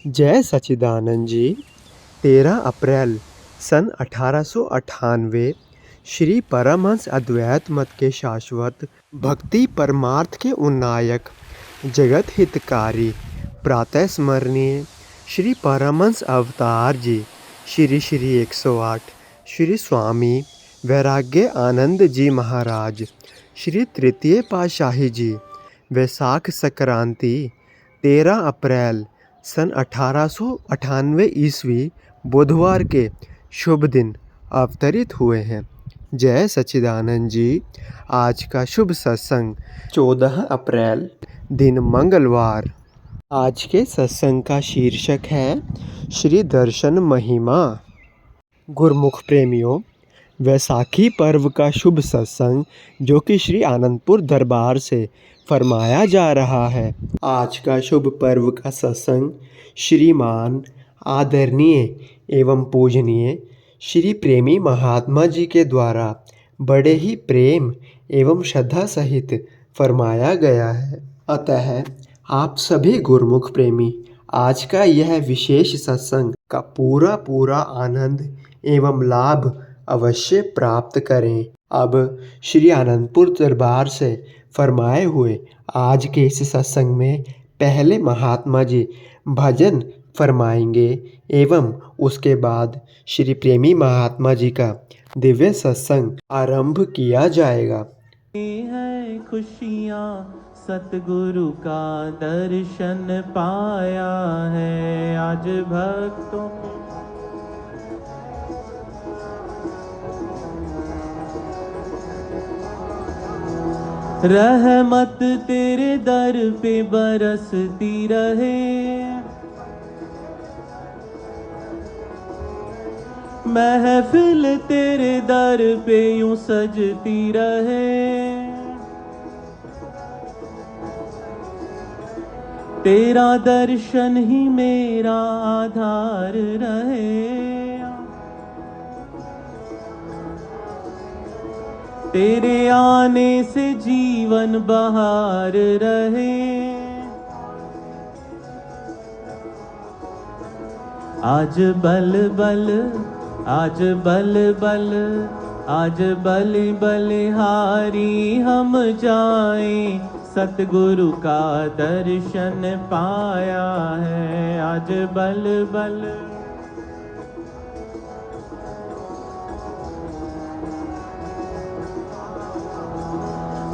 जय सच्चिदानंद जी। 13 अप्रैल सन 1898 श्री परमहंस अद्वैत मत के शाश्वत भक्ति परमार्थ के उन्नायक जगत हितकारी प्रातः स्मरणीय श्री परमहंस अवतार जी श्री श्री 108 श्री स्वामी वैराग्य आनंद जी महाराज श्री तृतीय पातशाही जी वैसाख संक्रांति 13 अप्रैल सन 1898 ईस्वी बुधवार के शुभ दिन अवतरित हुए हैं। जय सच्चिदानंद जी। आज का शुभ सत्संग 14 अप्रैल दिन मंगलवार। आज के सत्संग का शीर्षक है श्री दर्शन महिमा। गुरमुख प्रेमियों, वैसाखी पर्व का शुभ सत्संग जो कि श्री आनंदपुर दरबार से फरमाया जा रहा है। आज का शुभ पर्व का सत्संग श्रीमान आदरणीय एवं पूजनीय श्री प्रेमी महात्मा जी के द्वारा बड़े ही प्रेम एवं श्रद्धा सहित फरमाया गया है। अतः आप सभी गुरमुख प्रेमी आज का यह विशेष सत्संग का पूरा आनंद एवं लाभ अवश्य प्राप्त करें। अब श्री आनंदपुर दरबार से फरमाए हुए आज के इस सत्संग में पहले महात्मा जी भजन फरमाएंगे एवं उसके बाद श्री प्रेमी महात्मा जी का दिव्य सत्संग आरंभ किया जाएगा। है खुशियाँ सतगुरु का दर्शन पाया है आज भक्तों रहमत तेरे दर पे बरसती रहे, महफिल तेरे दर पे यूं सजती रहे, तेरा दर्शन ही मेरा आधार रहे, तेरे आने से जीवन बहार रहे। आज बल बल आज बल बल आज बलि बलिहारी हम जाएं, सतगुरु का दर्शन पाया है आज बल बल।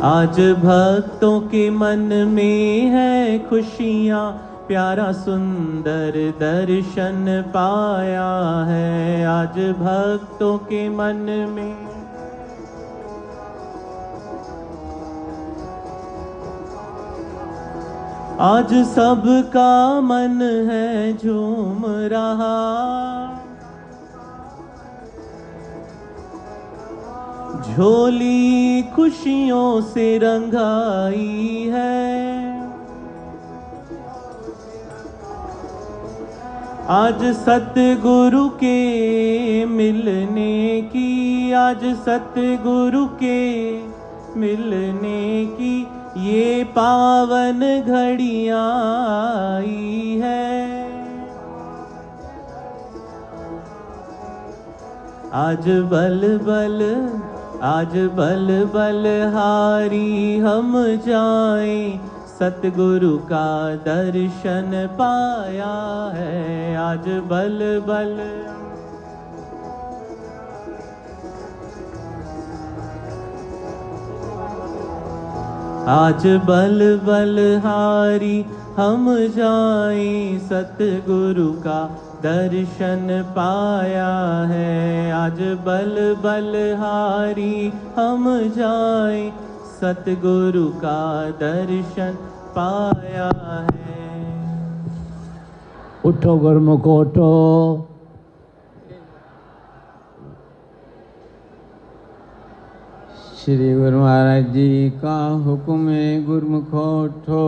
आज भक्तों के मन में है खुशियाँ, प्यारा सुंदर दर्शन पाया है आज भक्तों के मन में। आज सबका मन है झूम रहा, झोली खुशियों से रंगाई है, आज सतगुरु के मिलने की, आज सतगुरु के मिलने की ये पावन घड़ियां आई है। आज बल बल आज बल बलहारी हम जाएं, सतगुरु का दर्शन पाया है आज बल बल। आज बल बलहारी हम जाएं, सतगुरु का दर्शन पाया है आज बल बलहारी हम जाएं, सतगुरु का दर्शन पाया है। उठो गुरमुखो उठो, श्री गुरु महाराज जी का हुक्म है गुरमुखो उठो,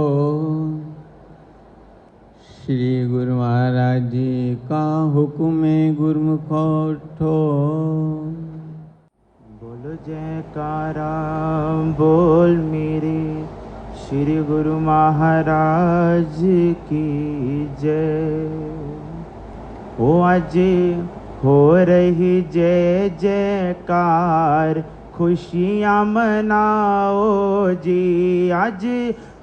श्री गुरु महाराज जी का हुक्म है गुरमुखो उठो। बोल जयकारा बोल मेरे श्री गुरु महाराज की जय। ओ आज हो रही जय जयकार, खुशियाँ मनाओ जी। आज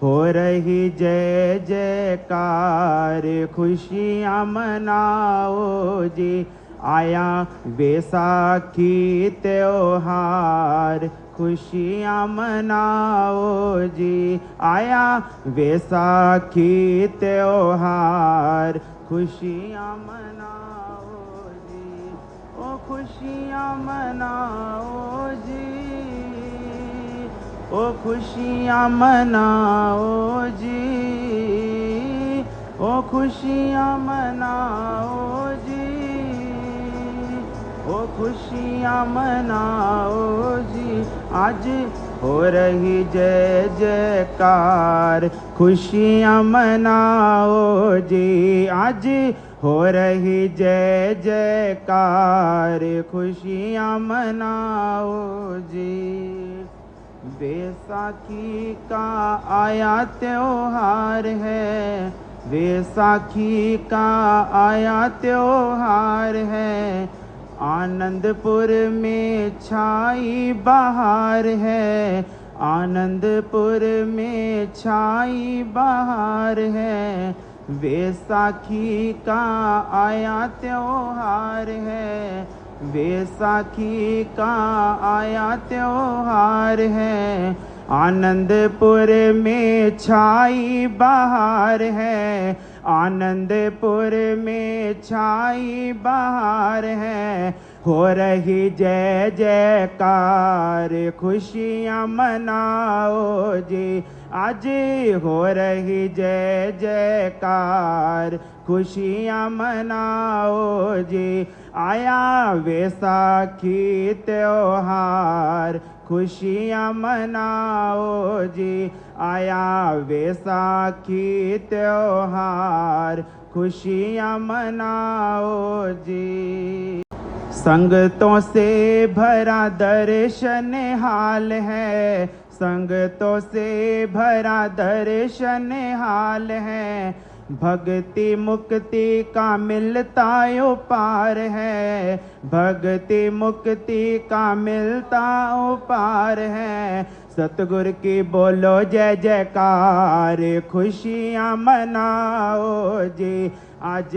हो रही जय जयकार, खुशियाँ मनाओ जी। आया बैसाखी त्योहार, खुशियाँ मनाओ जी। आया बैसाखी त्योहार, खुशियाँ मनाओ जी। ओ खुशियाँ मनाओ जी, ओ खुशियाँ मनाओ जी, ओ खुशियाँ मनाओ जी, ओ खुशियाँ मनाओ जी। आज हो रही जय जयकार, खुशियाँ मनाओ जी। आज हो रही जय जयकार, खुशियाँ मनाओ जी। बैसाखी का आया त्योहार है, बैसाखी का आया त्योहार है। आनंदपुर में छाई बहार है, आनंदपुर में छाई बहार है। बैसाखी का आया त्योहार है, बैसाखी का आया त्योहार है। आनंदपुर में छाई बहार है, आनंदपुर में छाई बहार है। हो रही जय जयकार, खुशियाँ मनाओ जी। आज हो रही जय जयकार, खुशियाँ मनाओ जी। आया बैसाखी त्योहार, खुशियाँ मनाओ जी। आया बैसाखी त्योहार, खुशियाँ मनाओ जी। संगतों से भरा दर्शन हाल है, संगतों से भरा दर्शन हाल है। भक्ति मुक्ति का मिलता उपार है, भक्ति मुक्ति का मिलता उपार है। सतगुरु की बोलो जय जयकार, खुशियाँ मनाओ जी। आज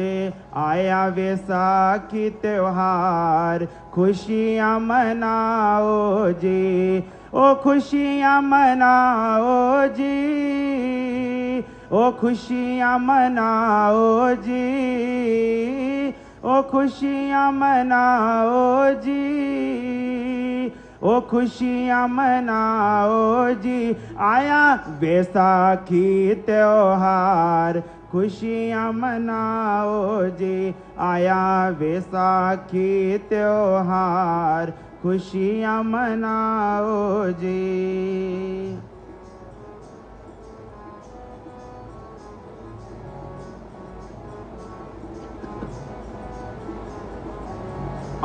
आया बैसाखी त्योहार, खुशियाँ मनाओ जी। ओ खुशियाँ मनाओ जी, ओ खुशियाँ मनाओ जी, ओ खुशियाँ मनाओ जी, ओ खुशियाँ मनाओ जी। आया बैसाखी त्योहार, खुशियाँ मनाओ जी। आया बैसाखी त्योहार, खुशियाँ मनाओ जी।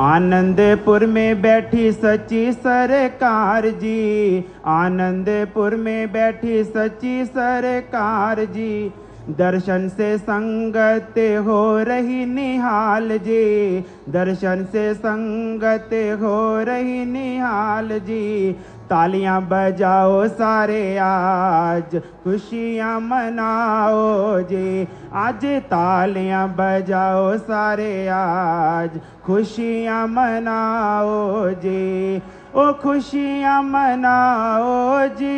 आनंदपुर में बैठी सच्ची सरकार जी, आनंदपुर में बैठी सच्ची सरकार जी। दर्शन से संगत हो रही निहाल जी, दर्शन से संगत हो रही निहाल जी। तालियां बजाओ सारे आज, खुशियां मनाओ जी। आज तालियां बजाओ सारे आज, खुशियां मनाओ जी। ओ खुशियां मनाओ जी,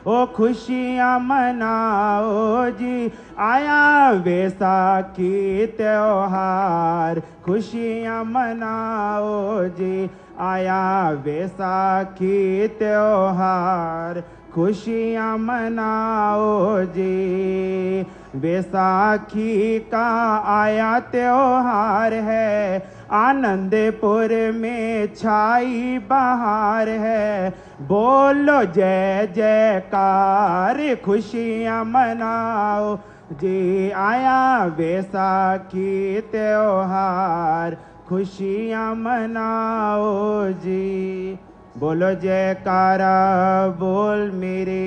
ओ खुशियाँ मनाओ जी। आया बैसाखी त्योहार, खुशियाँ मनाओ जी। आया बैसाखी त्योहार, खुशियाँ मनाओ जी। बैसाखी का आया त्योहार है, आनंदपुर में छाई बहार है। बोलो जय जयकार, खुशियाँ मनाओ जी। आया बैसाखी त्योहार, खुशियाँ मनाओ जी। बोलो जयकारा बोल मेरे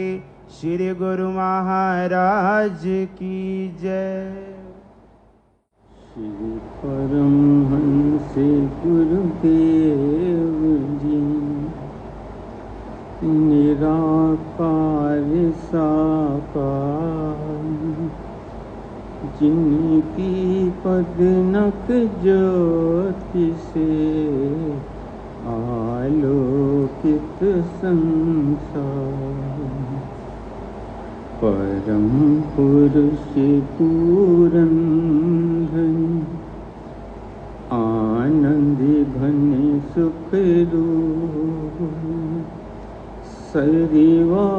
श्री गुरु महाराज की जय। श्री परमहंस गुरुदेव जी निराकार साकार, जिनकी पदनक ज्योति से आलोकित संसार, परम पुरुष पूरन आनंद घन सुख रूप, सरिवा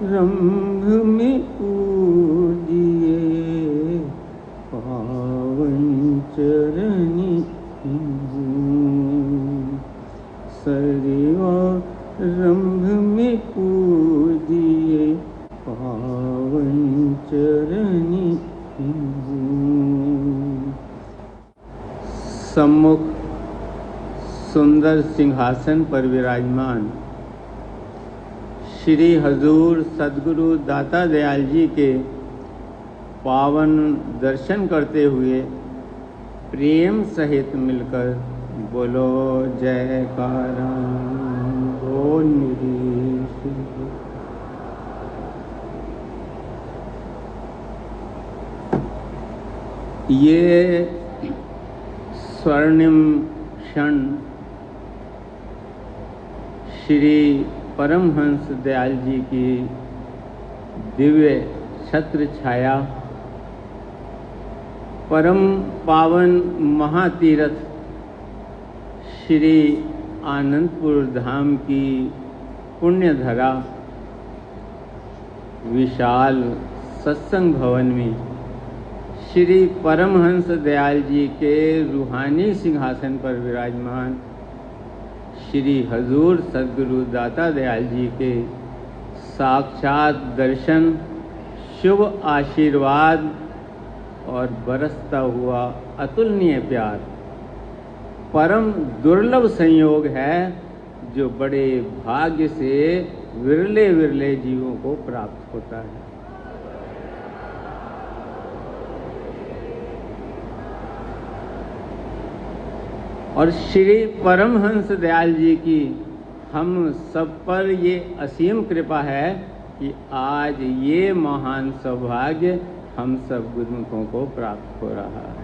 रंभ में पूजिए पावन चरणी, सरिवा रंभ में पूजिए पावन चरणी। सम्मुख सुंदर सिंहासन पर विराजमान श्री हजूर सद्गुरु दाता दयाल जी के पावन दर्शन करते हुए प्रेम सहित मिलकर बोलो जयकारा बोल मेरी श्री। ये स्वर्णिम क्षण श्री परमहंस दयाल जी की दिव्य छत्र छाया, परम पावन महातीर्थ श्री आनंदपुर धाम की पुण्य धरा विशाल सत्संग भवन में श्री परमहंस दयाल जी के रूहानी सिंहासन पर विराजमान श्री हजूर सद्गुरु दाता दयाल जी के साक्षात दर्शन, शुभ आशीर्वाद और बरसता हुआ अतुलनीय प्यार परम दुर्लभ संयोग है, जो बड़े भाग्य से विरले विरले जीवों को प्राप्त होता है। और श्री परमहंस दयाल जी की हम सब पर ये असीम कृपा है कि आज ये महान सौभाग्य हम सब गुरुमुखों को प्राप्त हो रहा है।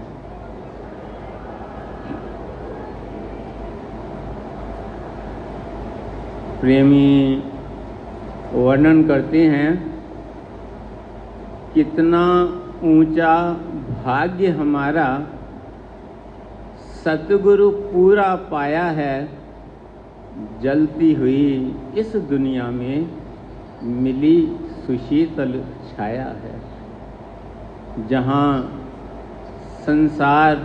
प्रेमी वर्णन करते हैं, कितना ऊंचा भाग्य हमारा, सतगुरु पूरा पाया है, जलती हुई इस दुनिया में मिली सुशीतल छाया है। जहाँ संसार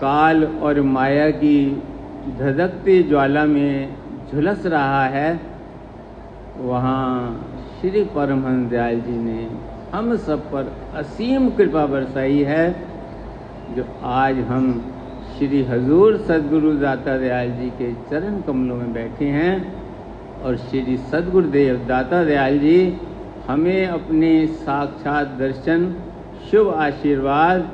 काल और माया की धधकती ज्वाला में झुलस रहा है, वहाँ श्री परमहंस दयाल जी ने हम सब पर असीम कृपा बरसाई है, जो आज हम श्री हजूर सद्गुरु दाता दयाल जी के चरण कमलों में बैठे हैं और श्री सद्गुरुदेव दाता दयाल जी हमें अपने साक्षात दर्शन, शुभ आशीर्वाद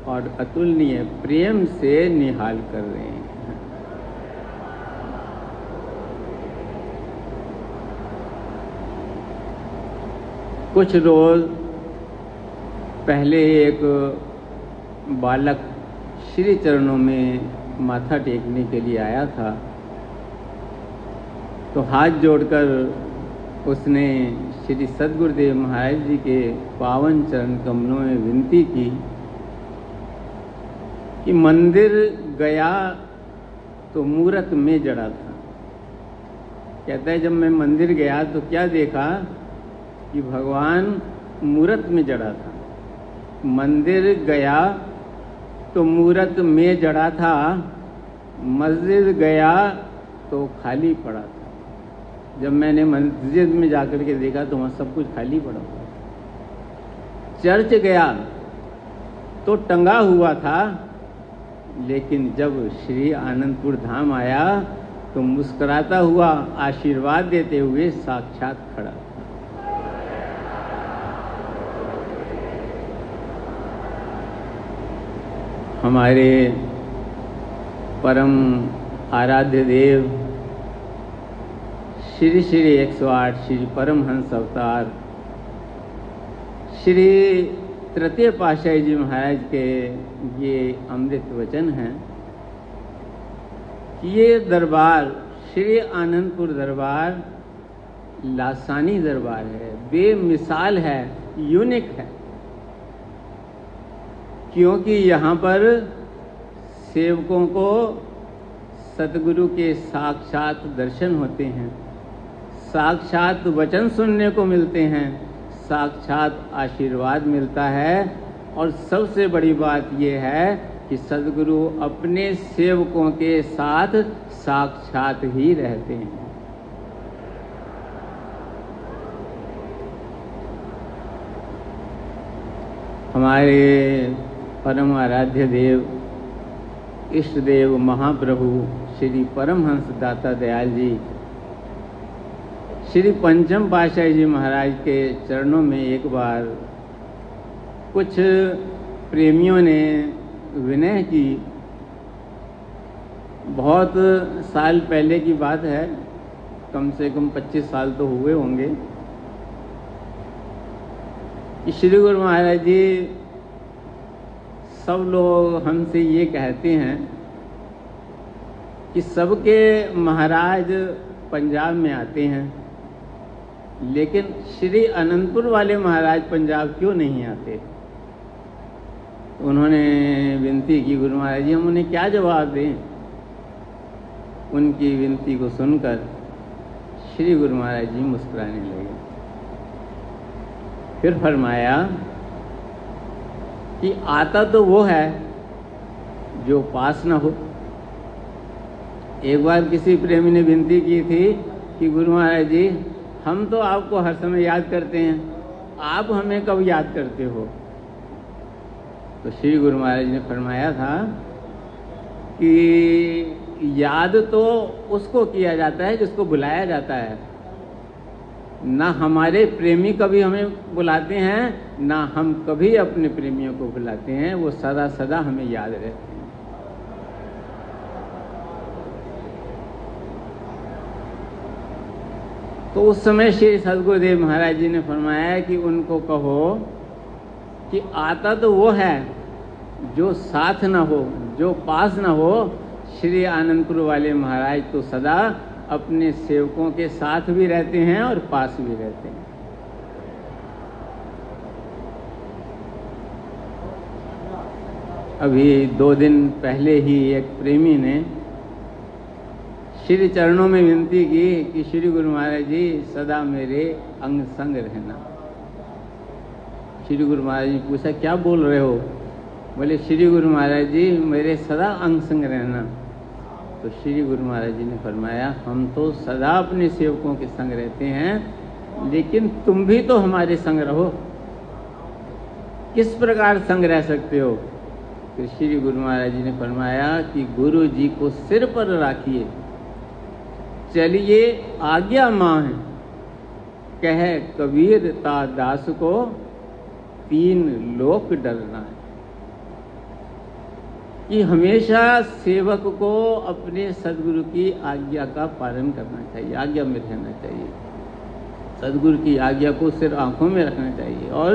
और अतुलनीय प्रेम से निहाल कर रहे हैं। कुछ रोज पहले एक बालक श्री चरणों में माथा टेकने के लिए आया था, तो हाथ जोड़कर उसने श्री सद्गुरुदेव महाराज जी के पावन चरण कमलों में विनती की कि मंदिर गया तो मूरत में जड़ा था। कहता है, जब मैं मंदिर गया तो क्या देखा कि भगवान मूरत में जड़ा था। मंदिर गया तो मूरत में जड़ा था, मस्जिद गया तो खाली पड़ा था। जब मैंने मस्जिद में जाकर के देखा तो वहाँ सब कुछ खाली पड़ा हुआ था। चर्च गया तो टंगा हुआ था, लेकिन जब श्री आनंदपुर धाम आया तो मुस्कुराता हुआ आशीर्वाद देते हुए साक्षात खड़ा। हमारे परम आराध्य देव श्री श्री 108 श्री परमहंस अवतार श्री तृतीय पातशाही जी महाराज के ये अमृत वचन हैं कि ये दरबार श्री आनंदपुर दरबार लासानी दरबार है, बेमिसाल है, यूनिक है, क्योंकि यहाँ पर सेवकों को सतगुरु के साक्षात दर्शन होते हैं, साक्षात वचन सुनने को मिलते हैं, साक्षात आशीर्वाद मिलता है। और सबसे बड़ी बात यह है कि सद्गुरु अपने सेवकों के साथ साक्षात ही रहते हैं। हमारे परम आराध्य देव इष्ट देव महाप्रभु श्री परमहंस दाता दयाल जी श्री पंचम पातशाही जी महाराज के चरणों में एक बार कुछ प्रेमियों ने विनय की। बहुत साल पहले की बात है, कम से कम 25 साल तो हुए होंगे, कि श्री गुरु महाराज जी सब लोग हमसे ये कहते हैं कि सबके महाराज पंजाब में आते हैं, लेकिन श्री अनंतपुर वाले महाराज पंजाब क्यों नहीं आते। तो उन्होंने विनती की, गुरु महाराज जी हम उन्हें क्या जवाब दें। उनकी विनती को सुनकर श्री गुरु महाराज जी मुस्कुराने लगे। फिर फरमाया कि आता तो वो है जो पास न हो। एक बार किसी प्रेमी ने विनती की थी कि गुरु महाराज जी हम तो आपको हर समय याद करते हैं, आप हमें कब याद करते हो। तो श्री गुरु महाराज ने फरमाया था कि याद तो उसको किया जाता है जिसको बुलाया जाता है, ना हमारे प्रेमी कभी हमें बुलाते हैं, ना हम कभी अपने प्रेमियों को बुलाते हैं, वो सदा सदा हमें याद रहते हैं। तो उस समय श्री सद्गुरुदेव महाराज जी ने फरमाया कि उनको कहो कि आता तो वो है जो साथ न हो, जो पास न हो। श्री आनंदपुर वाले महाराज तो सदा अपने सेवकों के साथ भी रहते हैं और पास भी रहते हैं। अभी 2 दिन पहले ही एक प्रेमी ने श्री चरणों में विनती की कि श्री गुरु महाराज जी सदा मेरे अंग संग रहना। श्री गुरु महाराज जी पूछा क्या बोल रहे हो। बोले श्री गुरु महाराज जी मेरे सदा अंग संग रहना। तो श्री गुरु महाराज जी ने फरमाया हम तो सदा अपने सेवकों के संग रहते हैं, लेकिन तुम भी तो हमारे संग रहो। किस प्रकार संग रह सकते हो। तो श्री गुरु महाराज जी ने फरमाया कि गुरु जी को सिर पर राखिए, चलिए आज्ञा मान, कह कबीर ता दास को 3 लोक डरना है। कि हमेशा सेवक को अपने सद्गुरु की आज्ञा का पालन करना चाहिए, आज्ञा में रहना चाहिए, सद्गुरु की आज्ञा को सिर आंखों में रखना चाहिए। और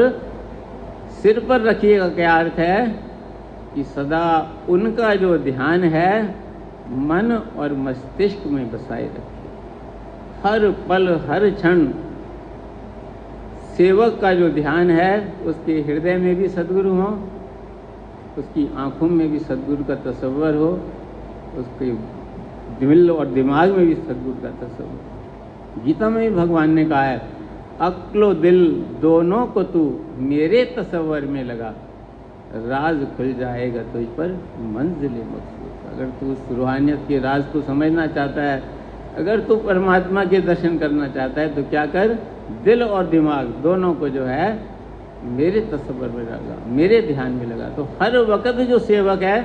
सिर पर रखिएगा क्या अर्थ है कि सदा उनका जो ध्यान है मन और मस्तिष्क में बसाए रखिए। हर पल हर क्षण सेवक का जो ध्यान है उसके हृदय में भी सद्गुरु हो, उसकी आंखों में भी सद्गुरु का तस्वर हो, उसके दिल और दिमाग में भी सद्गुरु का तस्वर। गीता में भी भगवान ने कहा है अक्लो दिल दोनों को तू मेरे तस्वर में लगा, राज खुल जाएगा तुझ पर मंजिले मकसूद। अगर तू उस रूहानियत के राज को समझना चाहता है, अगर तू परमात्मा के दर्शन करना चाहता है, तो क्या कर, दिल और दिमाग दोनों को जो है मेरे तस्वर में लगा, मेरे ध्यान में लगा। तो हर वक्त जो सेवक है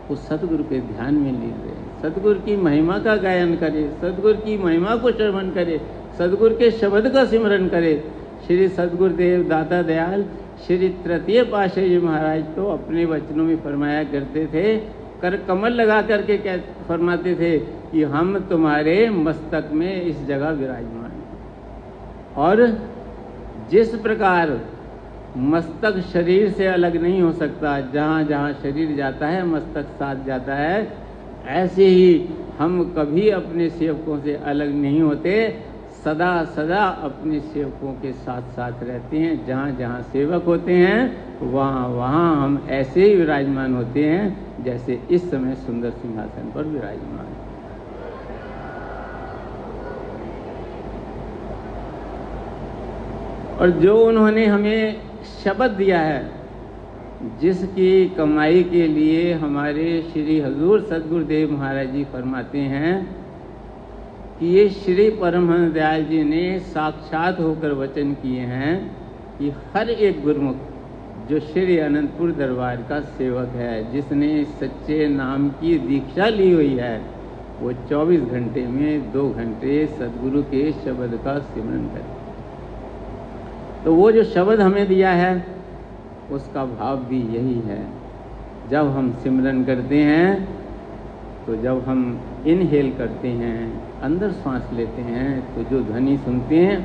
वो सतगुरु के ध्यान में लीन रहे। सदगुरु की महिमा का गायन करे, सदगुरु की महिमा को श्रवण करे, सदगुरु के शब्द का सिमरन करे। श्री सदगुरुदेव दाता दयाल श्री तृतीय पातशाह जी महाराज तो अपने वचनों में फरमाया करते थे, कर कमल लगा करके फरमाते थे कि हम तुम्हारे मस्तक में इस जगह विराजमान हैं। और जिस प्रकार मस्तक शरीर से अलग नहीं हो सकता, जहाँ जहाँ शरीर जाता है मस्तक साथ जाता है, ऐसे ही हम कभी अपने सेवकों से अलग नहीं होते, सदा सदा अपने सेवकों के साथ साथ रहते हैं। जहाँ जहाँ सेवक होते हैं वहाँ वहाँ हम ऐसे ही विराजमान होते हैं जैसे इस समय सुंदर सिंहासन पर विराजमान हैं। और जो उन्होंने हमें शब्द दिया है, जिसकी कमाई के लिए हमारे श्री हजूर सदगुरुदेव महाराज जी फरमाते हैं कि ये श्री परमहंस दयाल जी ने साक्षात होकर वचन किए हैं कि हर एक गुरुमुख जो श्री अनंतपुर दरबार का सेवक है, जिसने सच्चे नाम की दीक्षा ली हुई है, वो 24 घंटे में 2 घंटे सदगुरु के शब्द का सिमरन करे। तो वो जो शब्द हमें दिया है उसका भाव भी यही है। जब हम सिमरन करते हैं तो जब हम इनहेल करते हैं, अंदर सांस लेते हैं, तो जो ध्वनि सुनते हैं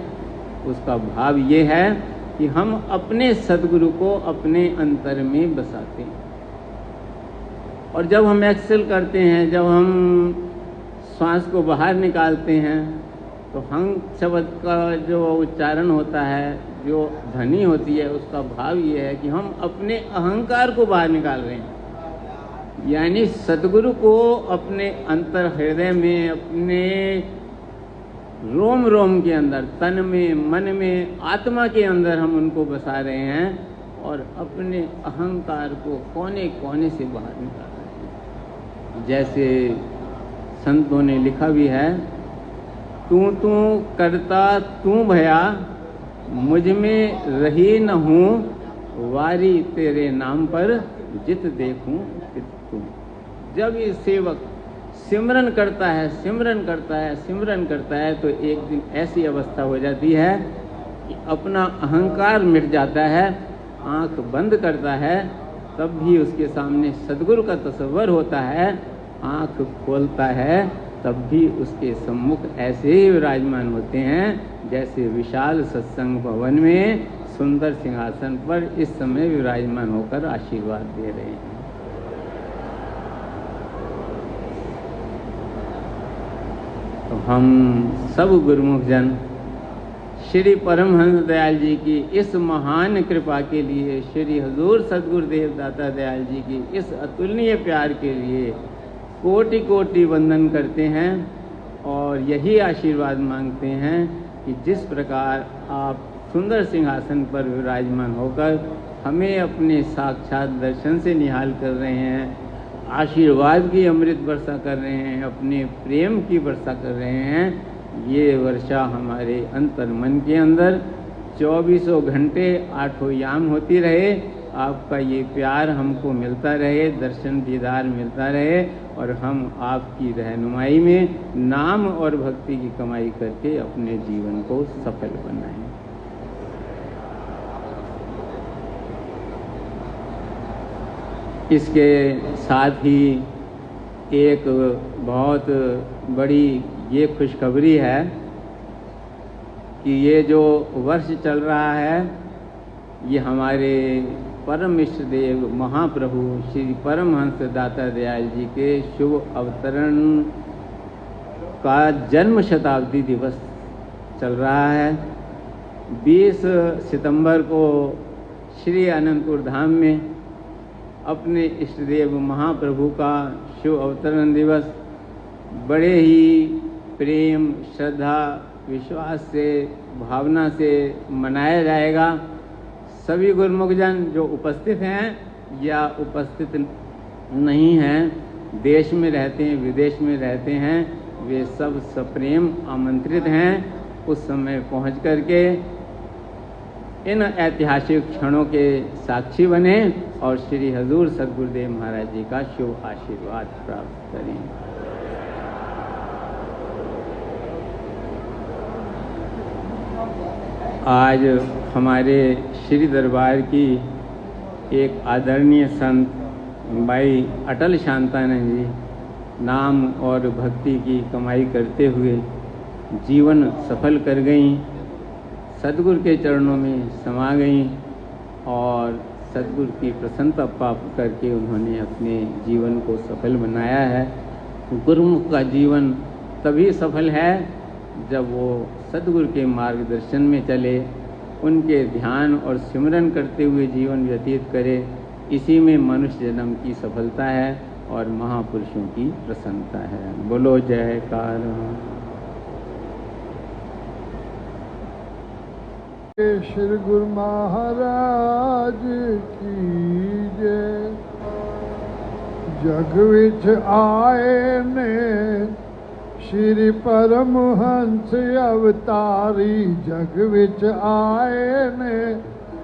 उसका भाव ये है कि हम अपने सदगुरु को अपने अंतर में बसाते हैं। और जब हम एक्सेल करते हैं, जब हम सांस को बाहर निकालते हैं, तो हम शब्द का जो उच्चारण होता है, जो ध्वनि होती है, उसका भाव ये है कि हम अपने अहंकार को बाहर निकाल रहे हैं। यानी सदगुरु को अपने अंतर हृदय में, अपने रोम रोम के अंदर, तन में, मन में, आत्मा के अंदर हम उनको बसा रहे हैं और अपने अहंकार को कोने कोने से बाहर निकाल रहे हैं। जैसे संतों ने लिखा भी है, तू तू करता तू भया, मुझ में रही न हूँ, वारी तेरे नाम पर जित देखूं तित तू। जब ये सेवक सिमरन करता है, सिमरन करता है, सिमरन करता है, तो एक दिन ऐसी अवस्था हो जाती है कि अपना अहंकार मिट जाता है, आंख बंद करता है, तब भी उसके सामने सदगुरु का तस्वर होता है। आंख खोलता है तब भी उसके सम्मुख ऐसे ही विराजमान होते हैं जैसे विशाल सत्संग भवन में सुंदर सिंहासन पर इस समय विराजमान होकर आशीर्वाद दे रहे हैं। तो हम सब गुरुमुख जन श्री परमहंस दयाल जी की इस महान कृपा के लिए, श्री हजूर सदगुरुदेव दाता दयाल जी की इस अतुलनीय प्यार के लिए कोटि कोटि वंदन करते हैं और यही आशीर्वाद मांगते हैं कि जिस प्रकार आप सुंदर सिंहासन पर विराजमान होकर हमें अपने साक्षात दर्शन से निहाल कर रहे हैं, आशीर्वाद की अमृत वर्षा कर रहे हैं, अपने प्रेम की वर्षा कर रहे हैं, ये वर्षा हमारे अंतर मन के अंदर 24 घंटे 8 याम होती रहे। आपका ये प्यार हमको मिलता रहे, दर्शन दीदार मिलता रहे और हम आपकी रहनुमाई में नाम और भक्ति की कमाई करके अपने जीवन को सफल बनाएं। इसके साथ ही एक बहुत बड़ी ये खुशखबरी है कि ये जो वर्ष चल रहा है ये हमारे परम इष्ट देव महाप्रभु श्री परमहंस दाता दयाल जी के शुभ अवतरण का जन्म शताब्दी दिवस चल रहा है। 20 सितंबर को श्री अनंतपुर धाम में अपने इष्ट देव महाप्रभु का शुभ अवतरण दिवस बड़े ही प्रेम, श्रद्धा, विश्वास से, भावना से मनाया जाएगा। सभी गुरुमुख जन जो उपस्थित हैं या उपस्थित नहीं हैं, देश में रहते हैं, विदेश में रहते हैं, वे सब सप्रेम आमंत्रित हैं उस समय पहुंच करके इन ऐतिहासिक क्षणों के साक्षी बने और श्री हजूर सदगुरुदेव महाराज जी का शुभ आशीर्वाद प्राप्त करें। आज हमारे श्री दरबार की एक आदरणीय संत भाई अटल शांतानंद जी नाम और भक्ति की कमाई करते हुए जीवन सफल कर गईं, सद्गुरु के चरणों में समा गईं और सद्गुरु की प्रसन्नता प्राप्त करके उन्होंने अपने जीवन को सफल बनाया है। गुरुमुख का जीवन तभी सफल है जब वो सद्गुरु के मार्गदर्शन में चले, उनके ध्यान और सिमरन करते हुए जीवन व्यतीत करे। इसी में मनुष्य जन्म की सफलता है और महापुरुषों की प्रसन्नता है। बोलो जयकार। श्री गुरु महाराज की जय। जग विच आए ने श्री परमहंस अवतारी, जग विच आए ने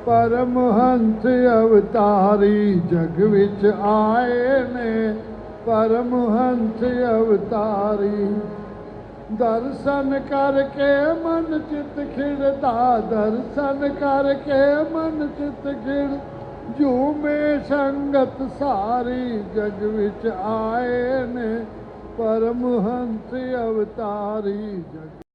परमहंस अवतारी, जग विच आए ने परमहंस अवतारी। दर्शन करके मन चित खिड़ता, दर्शन करके मन चित खिड़ झूमे संगत सारी, जग विच आए ने परमहंस अवतारी। जग